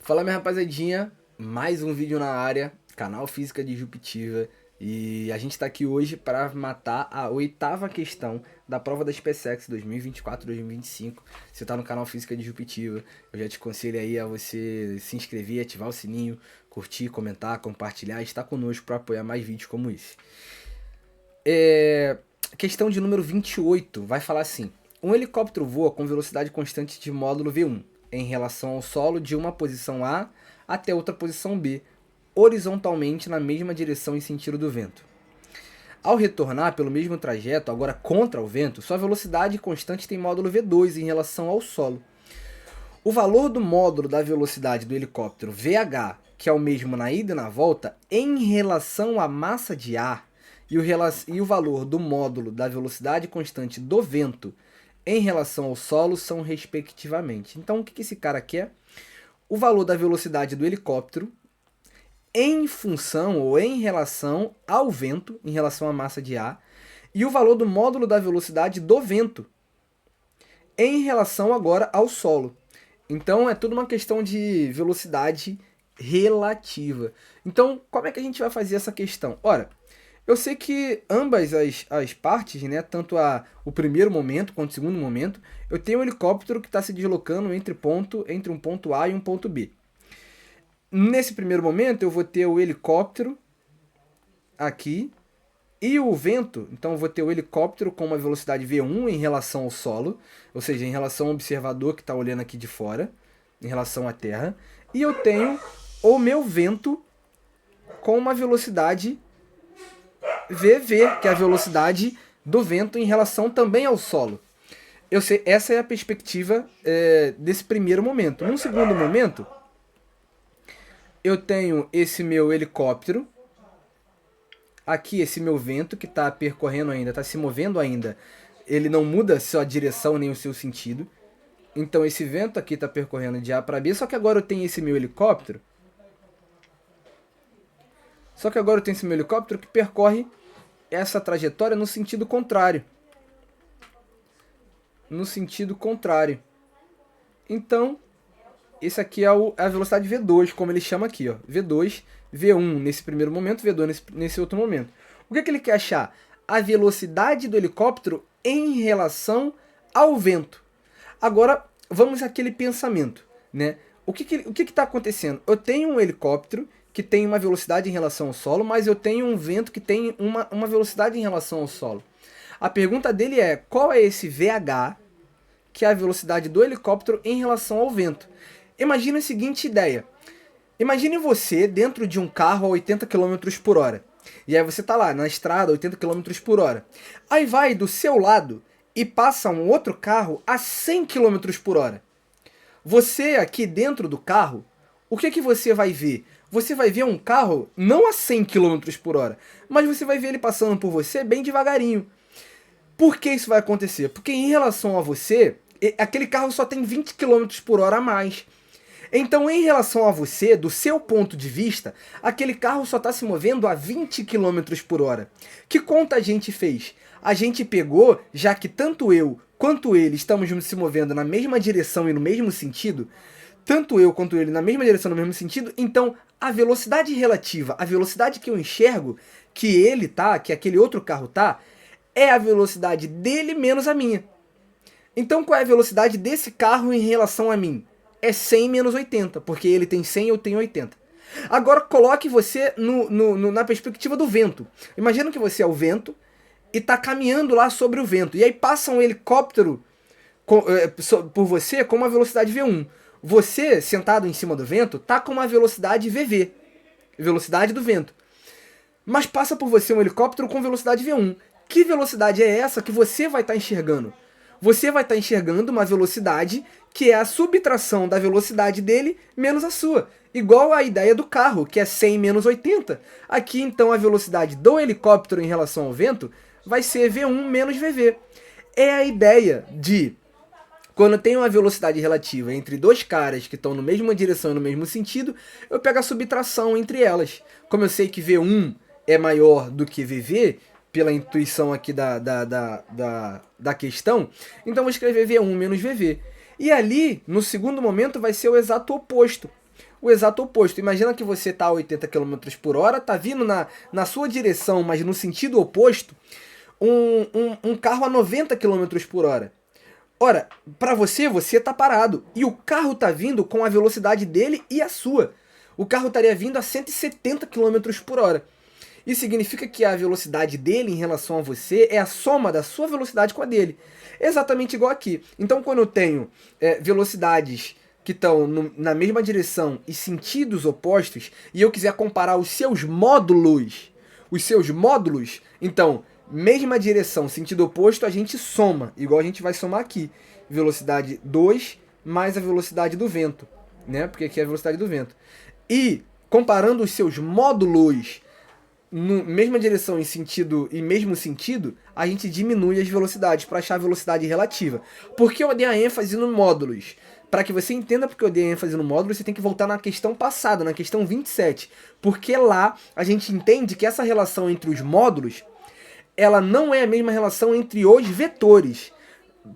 Fala minha rapazadinha, mais um vídeo na área, canal Física Disruptiva, e a gente tá aqui hoje para matar a oitava questão da prova da SpaceX 2024-2025. Você tá no canal Física Disruptiva, eu já te aconselho aí a você se inscrever, ativar o sininho, curtir, comentar, compartilhar e estar conosco para apoiar mais vídeos como esse. Questão de número 28 vai falar assim: um helicóptero voa com velocidade constante de módulo V1 em relação ao solo de uma posição A até outra posição B, horizontalmente na mesma direção e sentido do vento. Ao retornar pelo mesmo trajeto, agora contra o vento, sua velocidade constante tem módulo V2 em relação ao solo. O valor do módulo da velocidade do helicóptero VH, que é o mesmo na ida e na volta, em relação à massa de ar, e o valor do módulo da velocidade constante do vento em relação ao solo são respectivamente. Então, o que esse cara quer? O valor da velocidade do helicóptero em função ou em relação ao vento, em relação à massa de ar, e o valor do módulo da velocidade do vento em relação agora ao solo. Então, é tudo uma questão de velocidade relativa. Então, como é que a gente vai fazer essa questão? Ora, eu sei que ambas as partes, né, tanto o primeiro momento quanto o segundo momento, eu tenho um helicóptero que está se deslocando entre um ponto A e um ponto B. Nesse primeiro momento eu vou ter o helicóptero aqui e o vento, então eu vou ter o helicóptero com uma velocidade V1 em relação ao solo, ou seja, em relação ao observador que está olhando aqui de fora, em relação à Terra, e eu tenho o meu vento com uma velocidade VV, que é a velocidade do vento em relação também ao solo. Eu sei, essa é a perspectiva desse primeiro momento. Num segundo momento, eu tenho esse meu helicóptero, aqui esse meu vento que está percorrendo ainda, está se movendo ainda. Ele não muda sua direção nem o seu sentido. Então esse vento aqui está percorrendo de A para B, só que agora eu tenho esse meu helicóptero. Que percorre essa trajetória no sentido contrário. Então, esse aqui é a velocidade V2, como ele chama aqui, ó. V2, V1 nesse primeiro momento, V2 nesse outro momento. O que ele quer achar? A velocidade do helicóptero em relação ao vento. Agora, vamos àquele pensamento, né? O que está acontecendo? Eu tenho um helicóptero que tem uma velocidade em relação ao solo, mas eu tenho um vento que tem uma velocidade em relação ao solo. A pergunta dele é: qual é esse VH, que é a velocidade do helicóptero em relação ao vento? Imagina a seguinte ideia. Imagine você dentro de um carro a 80 km por hora. E aí você está lá na estrada a 80 km por hora. Aí vai do seu lado e passa um outro carro a 100 km por hora. Você aqui dentro do carro, o que você vai ver? Você vai ver um carro não a 100 km por hora, mas você vai ver ele passando por você bem devagarinho. Por que isso vai acontecer? Porque em relação a você, aquele carro só tem 20 km por hora a mais. Então, em relação a você, do seu ponto de vista, aquele carro só está se movendo a 20 km por hora. Que conta a gente fez? A gente pegou, já que tanto eu quanto ele estamos se movendo na mesma direção e no mesmo sentido, tanto eu quanto ele na mesma direção e no mesmo sentido, então a velocidade relativa, a velocidade que eu enxergo que ele tá, que aquele outro carro tá, é a velocidade dele menos a minha. Então qual é a velocidade desse carro em relação a mim? É 100 menos 80, porque ele tem 100 e eu tenho 80. Agora coloque você na perspectiva do vento. Imagina que você é o vento e está caminhando lá sobre o vento. E aí passa um helicóptero por você com uma velocidade V1. Você, sentado em cima do vento, está com uma velocidade VV, velocidade do vento. Mas passa por você um helicóptero com velocidade V1. Que velocidade é essa que você vai estar enxergando? Você vai estar enxergando uma velocidade que é a subtração da velocidade dele menos a sua. Igual a ideia do carro, que é 100 menos 80. Aqui, então, a velocidade do helicóptero em relação ao vento vai ser V1 menos VV. É a ideia de, quando tem uma velocidade relativa entre dois caras que estão na mesma direção e no mesmo sentido, eu pego a subtração entre elas. Como eu sei que V1 é maior do que VV, pela intuição aqui da questão, então vou escrever V1 menos VV. E ali, no segundo momento, vai ser o exato oposto. o exato oposto. Imagina que você está a 80 km por hora, está vindo na sua direção, mas no sentido oposto, um carro a 90 km por hora. Ora, para você está parado. E o carro está vindo com a velocidade dele e a sua. O carro estaria vindo a 170 km por hora. Isso significa que a velocidade dele em relação a você é a soma da sua velocidade com a dele. Exatamente igual aqui. Então, quando eu tenho velocidades que estão na mesma direção e sentidos opostos, e eu quiser comparar os seus módulos, então, mesma direção, sentido oposto, a gente soma, igual a gente vai somar aqui. Velocidade 2 mais a velocidade do vento, né? Porque aqui é a velocidade do vento. E, comparando os seus módulos, mesma direção e mesmo sentido, a gente diminui as velocidades para achar a velocidade relativa. Por que eu dei a ênfase no módulos? Para que você entenda porque eu dei a ênfase no módulo, você tem que voltar na questão passada, na questão 27. Porque lá a gente entende que essa relação entre os módulos, ela não é a mesma relação entre os vetores.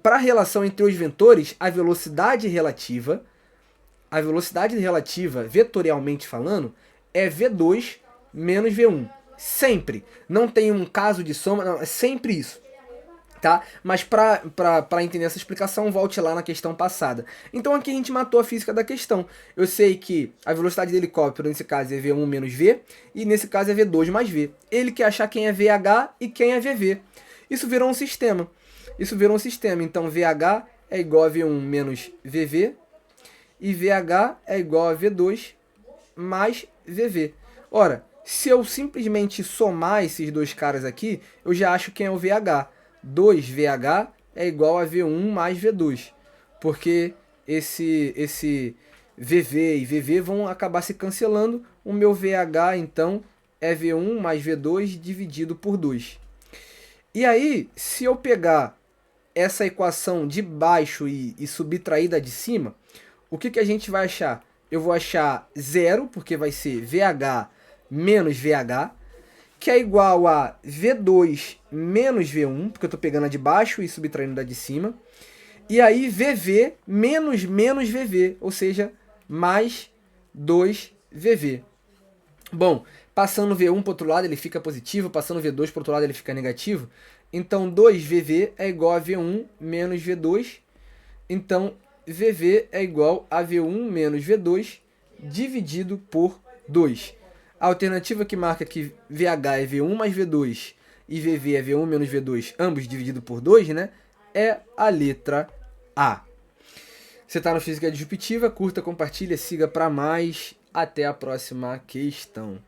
Para a relação entre os vetores, a velocidade relativa, vetorialmente falando, é V2 menos V1. Sempre. Não tem um caso de soma, não, é sempre isso. Tá? Mas para entender essa explicação, volte lá na questão passada. Então aqui a gente matou a física da questão. Eu sei que a velocidade do helicóptero nesse caso é V1 menos V, e nesse caso é V2 mais V. Ele quer achar quem é VH e quem é VV. Isso virou um sistema. Então VH é igual a V1 menos VV, e VH é igual a V2 mais VV. Ora, se eu simplesmente somar esses dois caras aqui, eu já acho quem é o VH. 2VH é igual a V1 mais V2. Porque esse VV e VV vão acabar se cancelando. O meu VH, então, é V1 mais V2 dividido por 2. E aí, se eu pegar essa equação de baixo e subtrair da de cima, o que a gente vai achar? Eu vou achar zero, porque vai ser VH menos VH, que é igual a V2 menos V1, porque eu estou pegando a de baixo e subtraindo da de cima. E aí VV menos VV, ou seja, mais 2VV. Bom, passando V1 para o outro lado ele fica positivo, passando V2 para o outro lado ele fica negativo. Então 2VV é igual a V1 menos V2. Então VV é igual a V1 menos V2 dividido por 2. A alternativa que marca que VH é V1 mais V2 e VV é V1 menos V2, ambos dividido por 2, né? É a letra A. Você está no Física Disruptiva, curta, compartilha, siga para mais. Até a próxima questão.